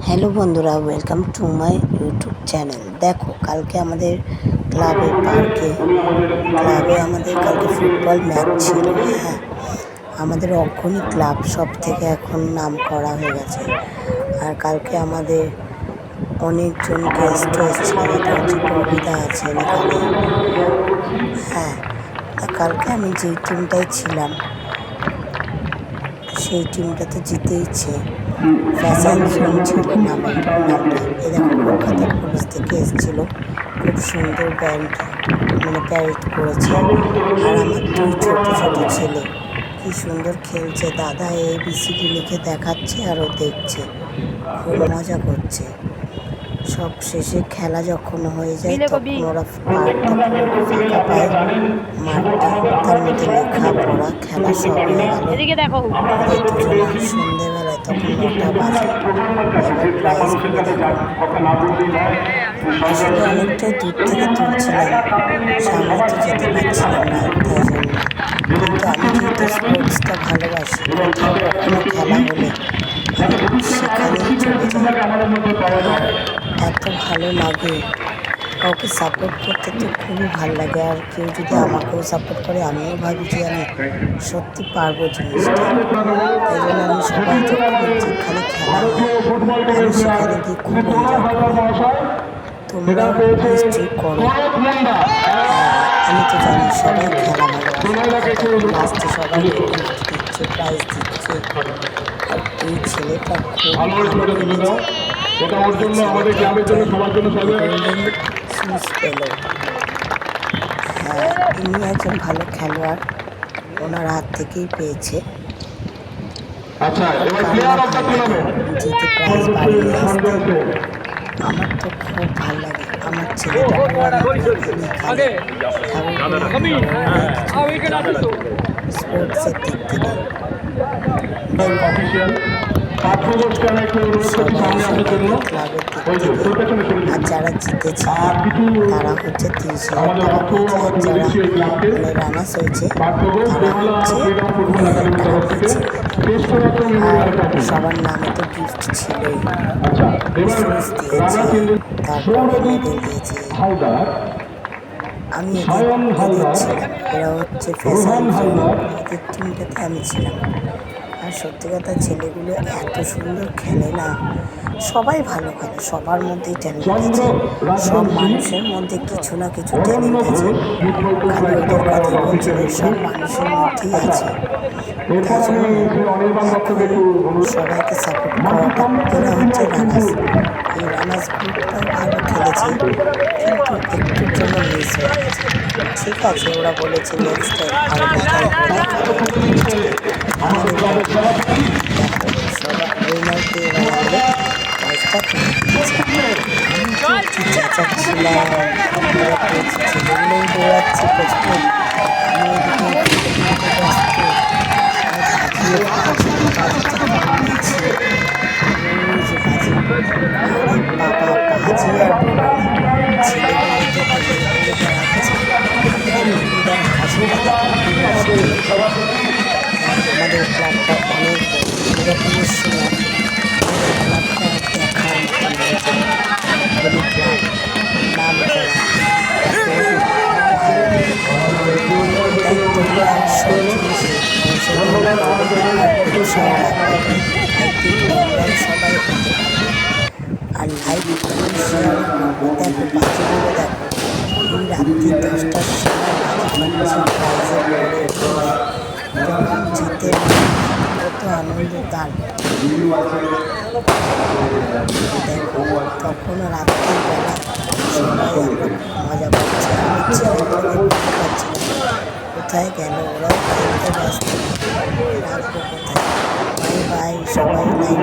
Hello বন্ধুরা, welcome to my YouTube channel. দেখো, কালকে আমাদের ক্লাবে আমাদের কালকে ফুটবল ম্যাচ ছিল। হ্যাঁ, আমাদের অগ্রণী ক্লাব সব থেকে এখন নাম করা হয়ে গেছে। আর কালকে আমাদের অনেকজন গেস্ট এসেছিল, যেটা হচ্ছে কবিতা আছেন এখানে। হ্যাঁ, তা কালকে আমি যেই টিমটায় ছিলাম সেই টিমটা তো জিতেইছে। ফ্যাশন জোন ছিল নামটা। এ দেখো, কলকাতার পুলিশ থেকে এসেছিলো, খুব সুন্দর ব্যান্ড প্যারেড করেছে। আর আমার দুই ছোট ছোট ছেলে কি সুন্দর খেলছে, দাদা ABCD লিখে দেখাচ্ছে আর ও দেখছে, খুব মজা করছে। সব শেষে খেলা যখন হয়ে যায় তখন ওরা পার্কটা পুরো ফাঁকা পায়, মাঠটা, তার মধ্যে লেখা পড়া খেলা সব হয়ে গেল। ওদের দুজনের সন্ধেবেলায় তখন 9টা বাজে। এবার প্রাইজগুলো দেখো, আসলে অনেকটাই দূর থেকে তুলছিলাম, সামনে তো যেতে পারছিলাম না, তাই জন্য। কিন্তু আমি যেহেতু স্পোর্টসটা ভালোবাসি, কোথাও কখনো খেলা হলে আমি সেখানেই চলে যাই। আর এত ভালো লাগে, কাউকে সাপোর্ট করতে তো খুবই ভালো লাগে। আর কেউ যদি আমাকেও সাপোর্ট করে, আমিও ভাবি যে আমি সত্যি পারবো জিনিসটা। তাই জন্য আমি সবাই যখন যেখানে খেলা হয় আমি সেখানে গিয়ে খুব এনজয় করি। তোমরাও নিশ্চয়ই করো। আমি তো জানি সবাই খেলা ভালোবাসে, লাস্টে সবাইকে গিফট দিচ্ছে, প্রাইজ দিচ্ছে। আর এই ছেলেটা খুব ভালো খেলেছে, গোল্ডেন শুজ পেল। হ্যাঁ, ইনি একজন ভালো খেলোয়াড়, ওনার হাত থেকেই পেয়েছে। জিতে প্রাইজ বাড়ি নিয়ে আসতে আমার তো খুব ভালো লাগে। আমার ছেলেটাকেও আমি স্পোর্টসের দিক থেকে ক্লাবের দিক থেকে। আর যারা জিতেছে তারা হচ্ছে 30,000 টাকা পেয়েছে, আর যারা রানার্স হয়েছে তারা হচ্ছে 20,000 টাকা পেয়েছে। আর সবার নামে তো গিফট ছিলই, শুজ দিয়েছে, তারপরে মেডেল দিয়েছে। আমি এদের ছিলাম, এরা হচ্ছে ফ্যাশন জোন, এদের টিমটাতে আমি ছিলাম। আর সত্যি কথা, ছেলেগুলো এত সুন্দর খেলে না, সবাই ভালো খেলে, সবার মধ্যেই ট্যালেন্ট আছে। সব মানুষের মধ্যে কিছু না কিছু ট্যালেন্ট আছে, খালি ওদের কথা বলছে, সব মানুষের মধ্যেই আছে। তাই জন্য এখন সবাইকে সাপোর্ট করাটা, এরা হচ্ছে রানার্স, এই রানার্স গ্রুপটাও ভালো খেলেছে, কিন্তু একটুর জন্য মিস হয়ে গেছে। ঠিক আছে, ওরা বলেছে নেক্সট টাইম আরও বেটার সবাই উইনারকে এবার আমাদের প্রাইজটা তুলে দিয়েছে। আমি তো কি চেঁচাচ্ছিলাম, ছেলেগুলোই দৌড়াচ্ছে প্রচুর, আমি এদিকে ব্যস্ত, ভাজিয়ে বাবা ভাজি আর বলো না, ছেলেগুলো তো বেড়াচ্ছে, হাসি আমাদের ক্লাবটা অনেক এরকমের সময় ক্লাবটা দেখার মতন হয়েছে। ক্লাব নাম করা, তাই তোমরা সব জিনিসে উৎসাহ রাখবে, একদিন তোমরাও সবাই হতে পারবে। আর লাইক করে শেয়ার করবে। দেখো বাকিগুলো দেখো, এই রাত্রি 10টার সময় বাজি ফাটছে প্রাইজের পরে, যখন জিতে কত আনন্দ তার। দেখো তখন রাত্রিবেলা সবাই আমরা মজা করছি, আমার ছেলেটাকে দেখতে পাচ্ছি না কোথায় গেল, ওরাও খেলতে ব্যস্ত, রাখবো কোথায়। বাই বাই, সবাই লাইক